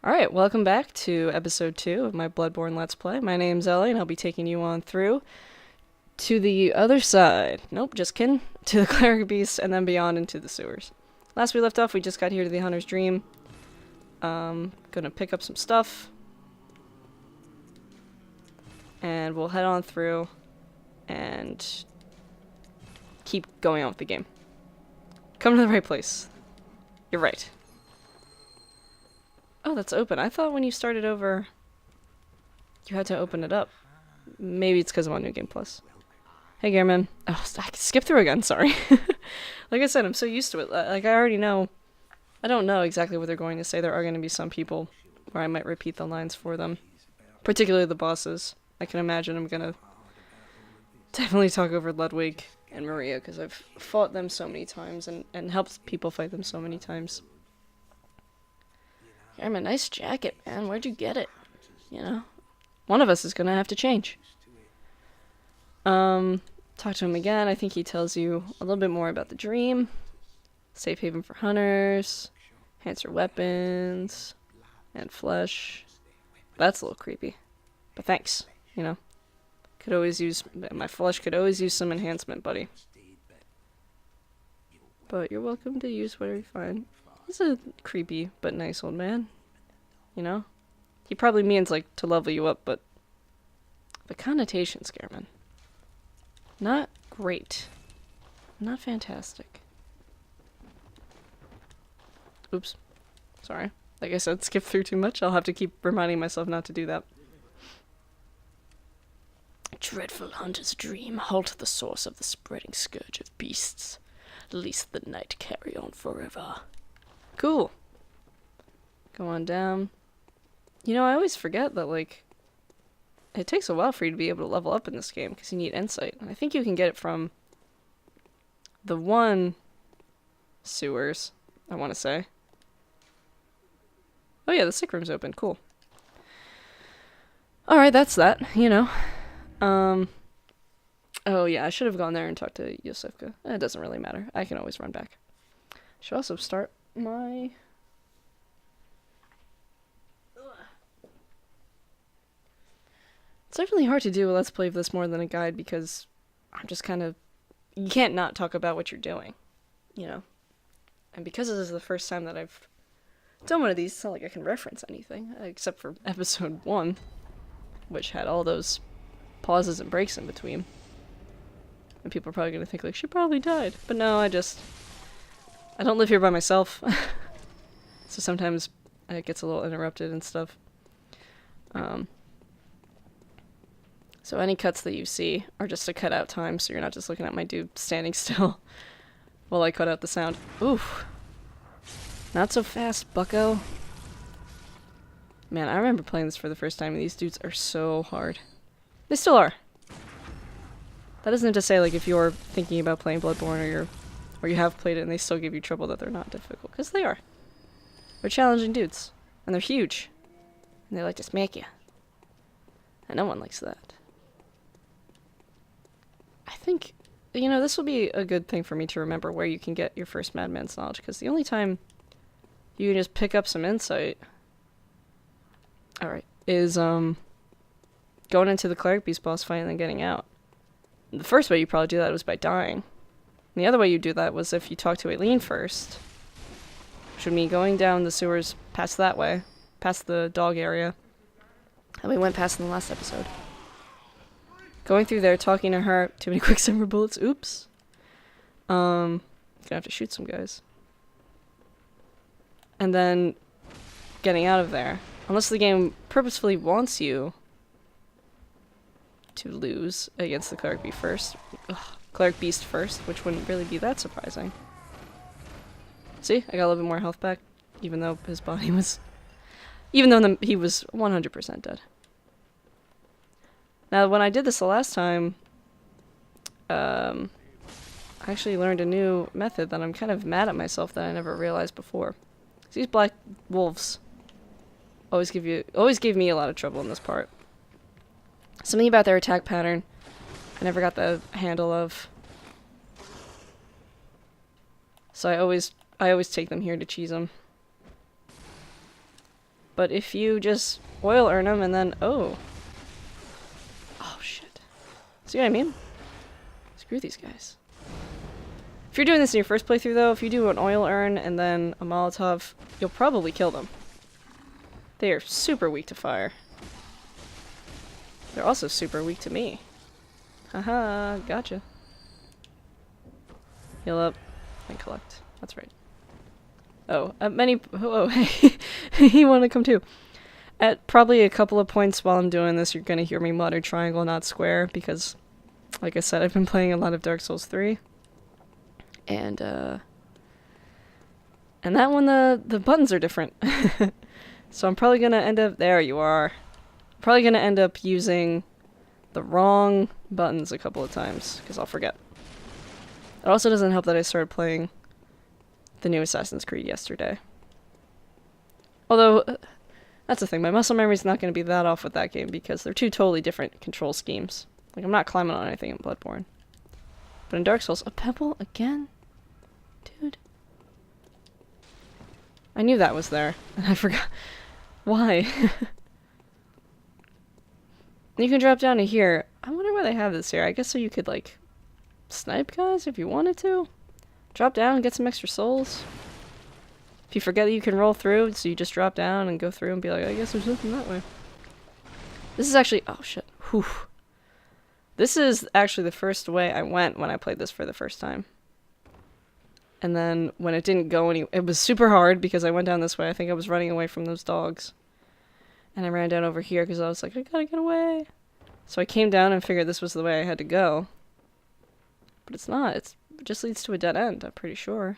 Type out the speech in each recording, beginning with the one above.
Alright, welcome back to episode 2 of my Bloodborne Let's Play. My name's Ellie, and I'll be taking you on through to the other side. Nope, just kidding. To the Cleric Beast, and then beyond into the sewers. Last we left off, we just got here to the Hunter's Dream. Gonna pick up some stuff. And we'll head on through and keep going on with the game. Come to the right place. You're right. Oh, that's open. I thought when you started over, you had to open it up. Maybe it's because I'm on New Game Plus. Hey, Gearman. Oh, I can skip through again, sorry. Like I said, I'm so used to it. Like, I already know. I don't know exactly what they're going to say. There are going to be some people where I might repeat the lines for them. Particularly the bosses. I can imagine I'm going to definitely talk over Ludwig and Maria, because I've fought them so many times and helped people fight them so many times. Gearman, nice jacket, man. Where'd you get it? You know? One of us is gonna have to change. Talk to him again. I think he tells you a little bit more about the dream. Safe haven for hunters. Enhance your weapons. And flesh. That's a little creepy. But thanks, you know. Could always use... My flesh could always use some enhancement, buddy. But you're welcome to use whatever you find. He's a creepy but nice old man. You know? He probably means, like, to level you up, but... The connotation, Scareman. Not great. Not fantastic. Oops. Sorry. Like I said, skip through too much. I'll have to keep reminding myself not to do that. Dreadful hunter's dream. Halt the source of the spreading scourge of beasts. Lest the night carry on forever. Cool. Go on down. You know, I always forget that, like, it takes a while for you to be able to level up in this game, because you need insight. And I think you can get it from the one sewers, I want to say. Oh yeah, the sick room's open. Cool. Alright, that's that, you know. Oh yeah, I should have gone there and talked to Yosefka. It doesn't really matter. I can always run back. Should also start my... It's definitely hard to do a Let's Play of this more than a guide, because I'm just kind of... You can't not talk about what you're doing, you know? And because this is the first time that I've done one of these, it's not like I can reference anything, except for episode 1, which had all those pauses and breaks in between. And people are probably going to think, like, she probably died. But no, I don't live here by myself. So sometimes it gets a little interrupted and stuff. So any cuts that you see are just to cut out time, so you're not just looking at my dude standing still while I cut out the sound. Oof. Not so fast, bucko. Man, I remember playing this for the first time, and these dudes are so hard. They still are. That isn't to say, like, if you're thinking about playing Bloodborne or you have played it and they still give you trouble, that they're not difficult, because they are. They're challenging dudes, and they're huge, and they like to smack you. And no one likes that. I think, you know, this will be a good thing for me to remember where you can get your first Madman's knowledge, because the only time you can just pick up some insight, alright, is, going into the Cleric Beast boss fight and then getting out. The first way you probably do that was by dying. And the other way you do that was if you talk to Aileen first, which would mean going down the sewers past that way, past the dog area that we went past in the last episode. Going through there, talking to her. Too many Quicksilver bullets. Oops. Gonna have to shoot some guys. And then getting out of there. Unless the game purposefully wants you to lose against the Cleric Beast first. Ugh, Cleric Beast first, which wouldn't really be that surprising. See? I got a little bit more health back, even though his body was... Even though he was 100% dead. Now, when I did this the last time, I actually learned a new method that I'm kind of mad at myself that I never realized before. These black wolves always gave me a lot of trouble in this part. Something about their attack pattern I never got the handle of. So I always take them here to cheese them. But if you just oil earn them and then... Oh, shit. See what I mean? Screw these guys. If you're doing this in your first playthrough, though, if you do an oil urn and then a Molotov, you'll probably kill them. They are super weak to fire. They're also super weak to me. Haha, gotcha. Heal up and collect. That's right. Oh, hey, you want to come too. At probably a couple of points while I'm doing this, you're going to hear me mutter triangle, not square, because, like I said, I've been playing a lot of Dark Souls 3. And that one, the buttons are different. So I'm probably going to end up... There you are. Probably going to end up using the wrong buttons a couple of times, because I'll forget. It also doesn't help that I started playing the new Assassin's Creed yesterday. Although, that's the thing, my muscle memory's not going to be that off with that game, because they're two totally different control schemes. Like, I'm not climbing on anything in Bloodborne. But in Dark Souls, a pebble again? Dude. I knew that was there, and I forgot. Why? You can drop down to here. I wonder why they have this here. I guess so you could, like, snipe guys if you wanted to. Drop down and get some extra souls. If you forget that you can roll through, so you just drop down and go through and be like, I guess there's nothing that way. This is actually... Oh, shit. Whew. This is actually the first way I went when I played this for the first time. And then when it didn't go it was super hard because I went down this way. I think I was running away from those dogs. And I ran down over here because I was like, I gotta get away. So I came down and figured this was the way I had to go. But it's not. It just leads to a dead end, I'm pretty sure.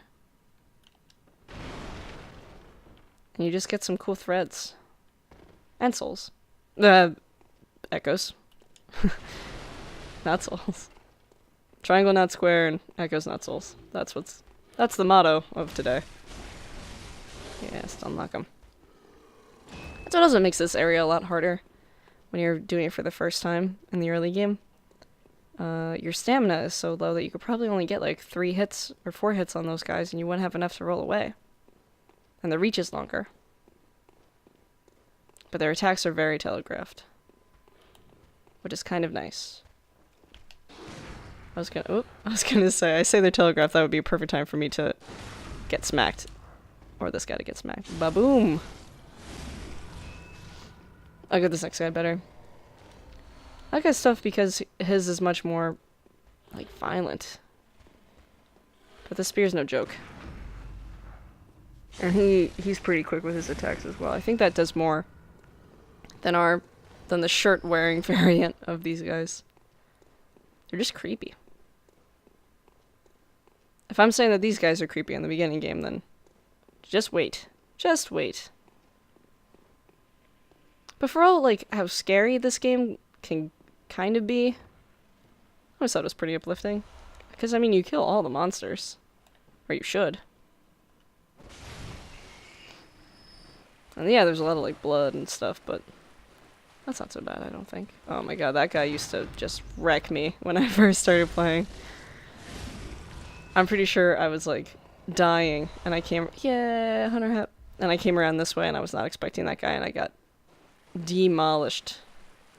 And you just get some cool threads. And souls. Echoes. Not souls. Triangle, not square, and echoes, not souls. That's the motto of today. Yeah, just unlock them. That's what also makes this area a lot harder when you're doing it for the first time in the early game. Your stamina is so low that you could probably only get like 3 hits or 4 hits on those guys and you wouldn't have enough to roll away. And the reach is longer. But their attacks are very telegraphed. Which is kind of nice. I was gonna say, I say they're telegraphed, that would be a perfect time for me to get smacked. Or this guy to get smacked. Ba-boom! I'll get this next guy better. I like his stuff because his is much more, like, violent. But the spear's no joke. And he's pretty quick with his attacks as well. I think that does more than the shirt-wearing variant of these guys. They're just creepy. If I'm saying that these guys are creepy in the beginning game, then just wait. Just wait. But for all, like, how scary this game can kind of be, I always thought it was pretty uplifting. Because, I mean, you kill all the monsters. Or you should. And yeah, there's a lot of, like, blood and stuff, but that's not so bad, I don't think. Oh my god, that guy used to just wreck me when I first started playing. I'm pretty sure I was, like, dying, and I came... Yeah, Hunter hat. And I came around this way, and I was not expecting that guy, and I got demolished.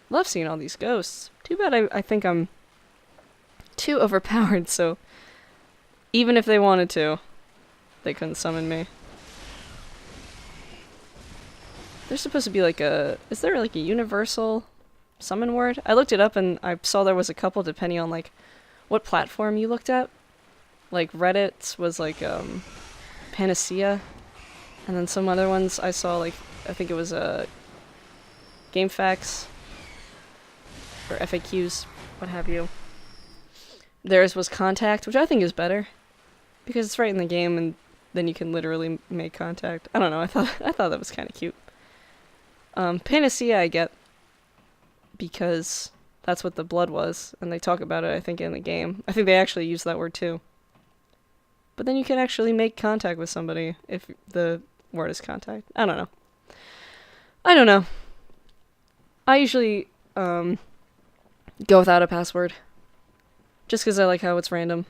Love seeing all these ghosts. Too bad I think I'm too overpowered, so even if they wanted to, they couldn't summon me. There's supposed to be like is there like a universal summon word? I looked it up and I saw there was a couple depending on like what platform you looked at. Like Reddit's was like Panacea, and then some other ones I saw like I think it was GameFAQs or FAQs, what have you. Theirs was Contact, which I think is better because it's right in the game and then you can literally make contact. I don't know. I thought that was kind of cute. Panacea I get because that's what the blood was, and they talk about it, I think, in the game. I think they actually use that word too. But then you can actually make contact with somebody if the word is contact. I don't know. I usually go without a password just because I like how it's random.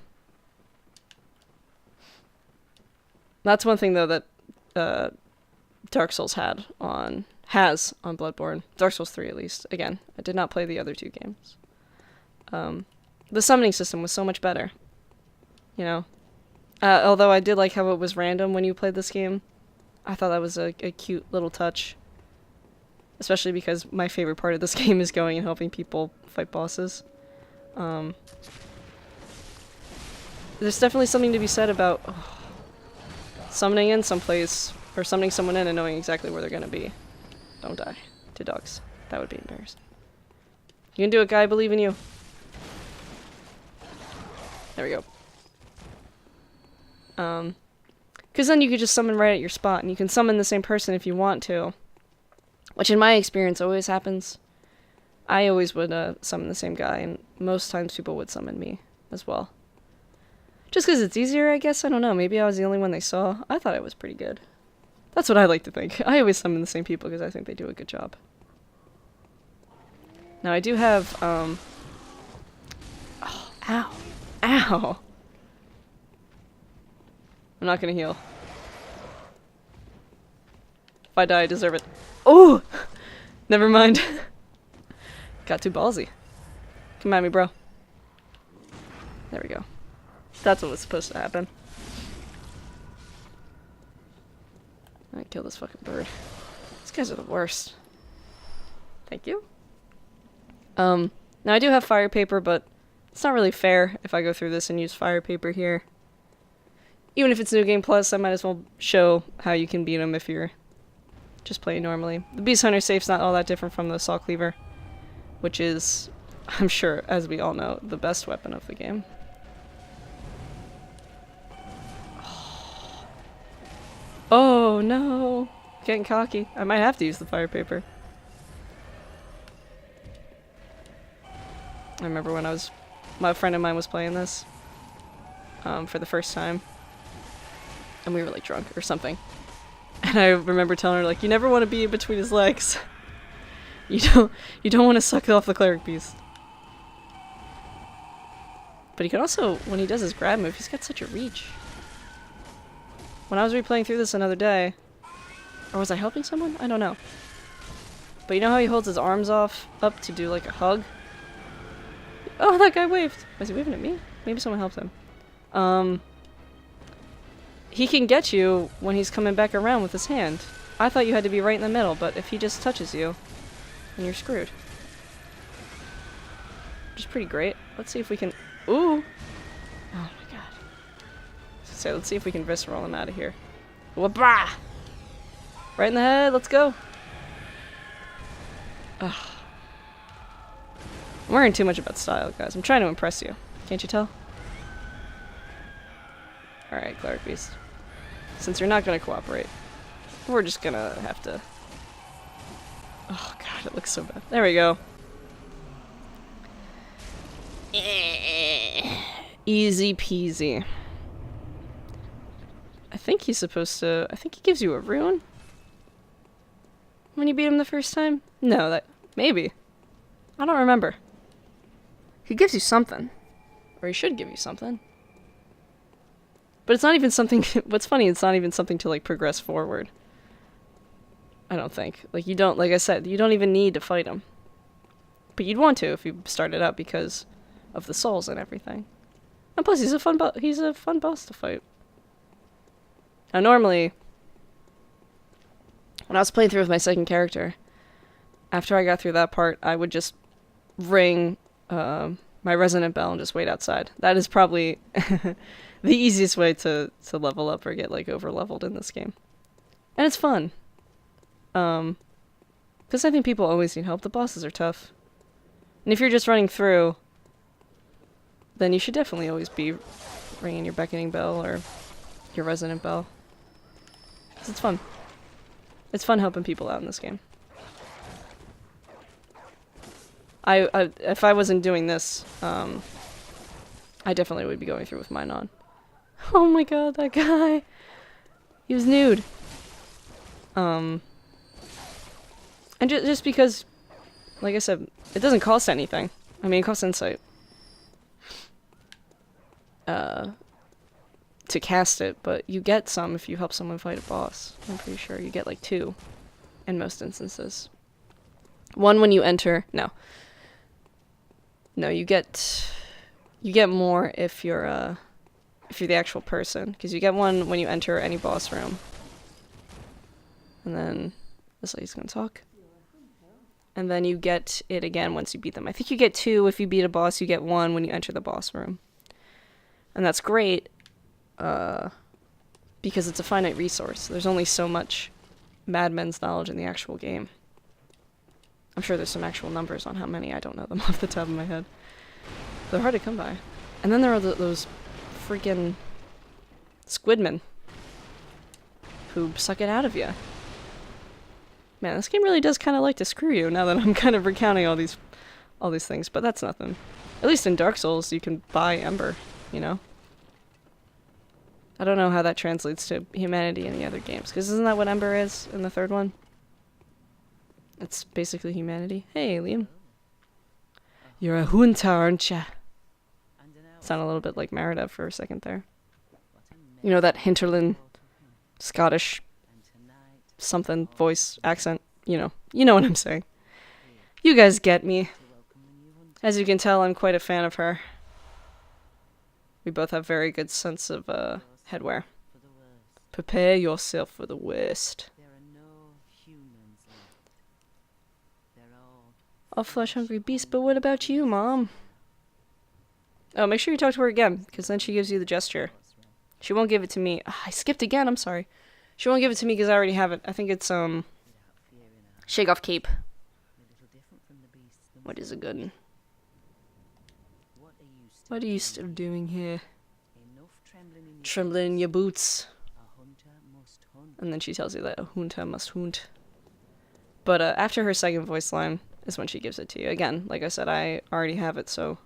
That's one thing though that Dark Souls has on Bloodborne. Dark Souls 3 at least. Again, I did not play the other 2 games. The summoning system was so much better. You know? Although I did like how it was random when you played this game. I thought that was a cute little touch. Especially because my favorite part of this game is going and helping people fight bosses. There's definitely something to be said about summoning in someplace, or summoning someone in and knowing exactly where they're gonna be. Don't die to dogs. That would be embarrassing. You can do it, guy. I believe in you. There we go. Because then you could just summon right at your spot, and you can summon the same person if you want to. Which in my experience always happens. I always would summon the same guy, and most times people would summon me as well. Just because it's easier, I guess. I don't know. Maybe I was the only one they saw. I thought it was pretty good. That's what I like to think. I always summon the same people because I think they do a good job. Now I do have, oh, ow. Ow! I'm not gonna heal. If I die, I deserve it. Oh! Never mind. Got too ballsy. Come at me, bro. There we go. That's what was supposed to happen. I kill this fucking bird. These guys are the worst. Thank you. Now I do have fire paper, but it's not really fair if I go through this and use fire paper here. Even if it's New Game Plus, I might as well show how you can beat them if you're just playing normally. The Beast Hunter safe's not all that different from the Saw Cleaver, which is, I'm sure, as we all know, the best weapon of the game. Oh no! Getting cocky. I might have to use the fire paper. I remember when my friend of mine was playing this for the first time, and we were like drunk or something. And I remember telling her, like, you never want to be in between his legs. You don't want to suck off the Cleric beast. But he can also, when he does his grab move, he's got such a reach. When I was replaying through this another day, or was I helping someone? I don't know. But you know how he holds his arms up to do like a hug? Oh, that guy waved. Was he waving at me? Maybe someone helped him. He can get you when he's coming back around with his hand. I thought you had to be right in the middle, but if he just touches you, then you're screwed. Which is pretty great. Let's see if we can... Ooh! Oh my god. So let's see if we can visceral him out of here. Wabah! Right in the head, let's go! Ugh. I'm worrying too much about style, guys. I'm trying to impress you. Can't you tell? Alright, Cleric Beast. Since you're not gonna cooperate, we're just gonna have to... Oh god, it looks so bad. There we go. Easy peasy. I think he's supposed to... I think he gives you a rune? When you beat him the first time? No, that... Maybe. I don't remember. He gives you something. Or he should give you something. But it's not even something... What's funny, it's not even something to, like, progress forward. I don't think. Like, you don't... Like I said, you don't even need to fight him. But you'd want to if you started out because of the souls and everything. And plus, he's a fun boss to fight. Now, normally... When I was playing through with my second character, after I got through that part, I would just ring my resonant bell and just wait outside. That is probably... the easiest way to level up or get, like, over-leveled in this game. And it's fun. Because I think people always need help. The bosses are tough. And if you're just running through, then you should definitely always be ringing your beckoning bell or your resonant bell. Because it's fun. It's fun helping people out in this game. If I wasn't doing this, I definitely would be going through with mine on. Oh my god, that guy! He was nude. And just because, like I said, it doesn't cost anything. I mean, it costs insight. to cast it, but you get some if you help someone fight a boss. I'm pretty sure you get like 2 in most instances. 1 when you enter. No, you get more if you're the actual person, because you get 1 when you enter any boss room. And then this lady's gonna talk. And then you get it again once you beat them. I think you get 2 if you beat a boss. You get 1 when you enter the boss room. And that's great, because it's a finite resource. There's only so much Madmen's knowledge in the actual game. I'm sure there's some actual numbers on how many. I don't know them off the top of my head. They're hard to come by. And then there are those freaking squidmen who suck it out of you. Man, this game really does kind of like to screw you now that I'm kind of recounting all these things, but that's nothing. At least in Dark Souls, you can buy Ember, you know? I don't know how that translates to humanity in the other games, because isn't that what Ember is in the 3rd one? It's basically humanity. Hey, Liam. You're a hunter, aren't ya? Sound a little bit like Merida for a second there. You know, that hinterland Scottish something voice accent. You know what I'm saying. You guys get me. As you can tell, I'm quite a fan of her. We both have very good sense of headwear. Prepare yourself for the worst. All flesh-hungry beast, but what about you, Mom? Oh, make sure you talk to her again, because then she gives you the gesture. She won't give it to me. I skipped again, I'm sorry. She won't give it to me because I already have it. I think it's, Shake Off Cape. What is a good one? What are you still doing here? Trembling in your boots. And then she tells you that a hunter must hunt. But after her second voice line is when she gives it to you. Again, like I said, I already have it, so...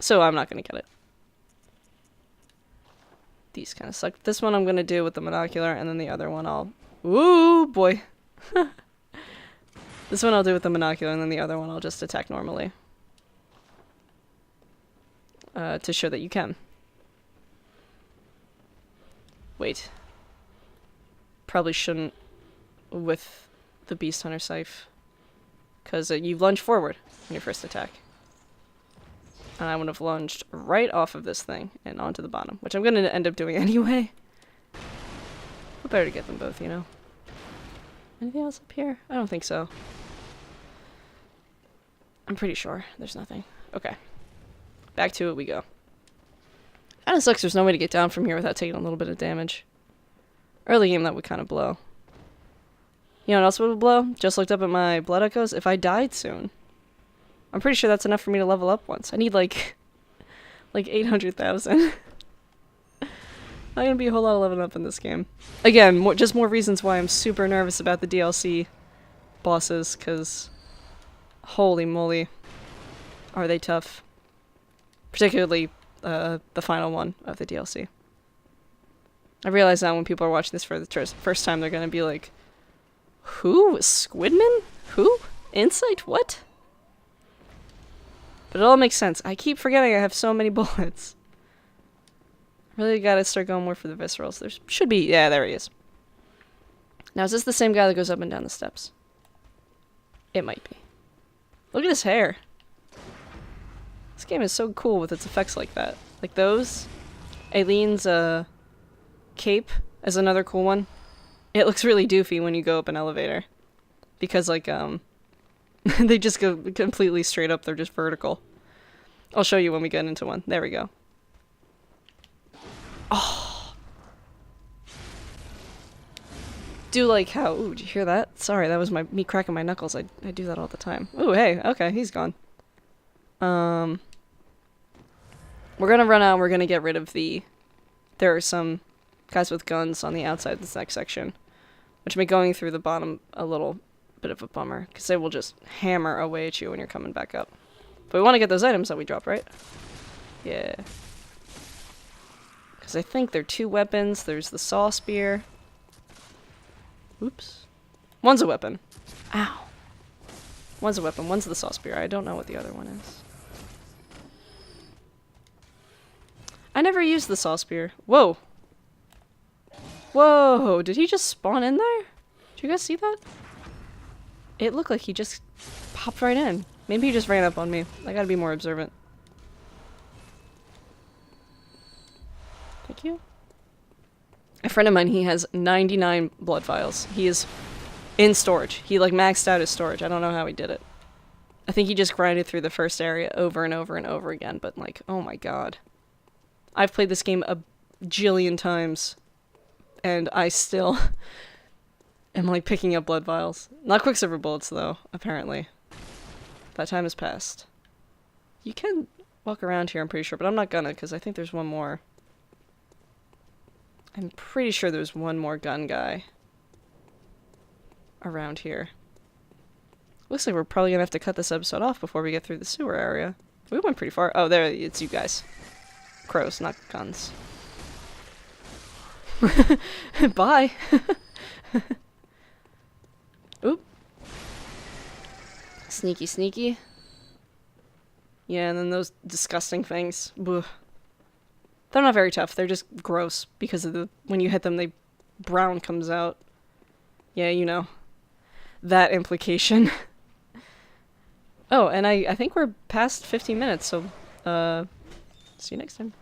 So I'm not gonna get it. These kind of suck. This one I'm gonna do with the monocular, and then the other one I'll... Ooh, boy! This one I'll do with the monocular, and then the other one I'll just attack normally. To show that you can. Wait. Probably shouldn't with the Beast Hunter Scythe. Because you lunge forward when you first attack. And I would have lunged right off of this thing and onto the bottom, which I'm going to end up doing anyway. But better to get them both, you know. Anything else up here? I don't think so. I'm pretty sure there's nothing. Okay. Back to it we go. Kinda sucks there's no way to get down from here without taking a little bit of damage. Early game that would kind of blow. You know what else would blow? Just looked up at my blood echoes. If I died soon. I'm pretty sure that's enough for me to level up once. I need like 800,000. Not gonna be a whole lot of leveling up in this game. Again, just more reasons why I'm super nervous about the DLC bosses, because holy moly, are they tough. Particularly the final one of the DLC. I realize now when people are watching this for the first time, they're gonna be like, who? Squidman? Who? Insight? What? But it all makes sense. I keep forgetting I have so many bullets. Really gotta start going more for the viscerals. There should be... Yeah, there he is. Now, is this the same guy that goes up and down the steps? It might be. Look at his hair. This game is so cool with its effects like that. Like those. Aileen's cape is another cool one. It looks really doofy when you go up an elevator. Because, like, they just go completely straight up. They're just vertical. I'll show you when we get into one. There we go. Oh. Do like how... Ooh, did you hear that? Sorry, that was me cracking my knuckles. I do that all the time. Ooh, hey. Okay, he's gone. We're gonna run out and we're gonna get rid of the... There are some guys with guns on the outside of this next section. Which make going through the bottom a little bit of a bummer. Because they will just hammer away at you when you're coming back up. But we want to get those items that we dropped, right? Yeah. Because I think they're 2 weapons. There's the saw spear. Oops. One's a weapon. Ow. One's a weapon. One's the saw spear. I don't know what the other one is. I never used the saw spear. Whoa. Whoa, did he just spawn in there? Did you guys see that? It looked like he just popped right in. Maybe he just ran up on me. I gotta be more observant. Thank you. A friend of mine, he has 99 blood vials. He is in storage. He like maxed out his storage. I don't know how he did it. I think he just grinded through the first area over and over and over again, but like, oh my god. I've played this game a jillion times, and I still am like picking up blood vials. Not Quicksilver bullets though, apparently. That time has passed. You can walk around here, I'm pretty sure, but I'm not gonna, because I think there's one more. I'm pretty sure there's one more gun guy around here. Looks like we're probably gonna have to cut this episode off before we get through the sewer area. We went pretty far. Oh, there, it's you guys. Crows, not guns. Bye! Oop. Sneaky, sneaky. Yeah, and then those disgusting things. Ugh. They're not very tough, they're just gross, because of the when you hit them, brown comes out. Yeah, you know. That implication. Oh, and I think we're past 15 minutes, so, see you next time.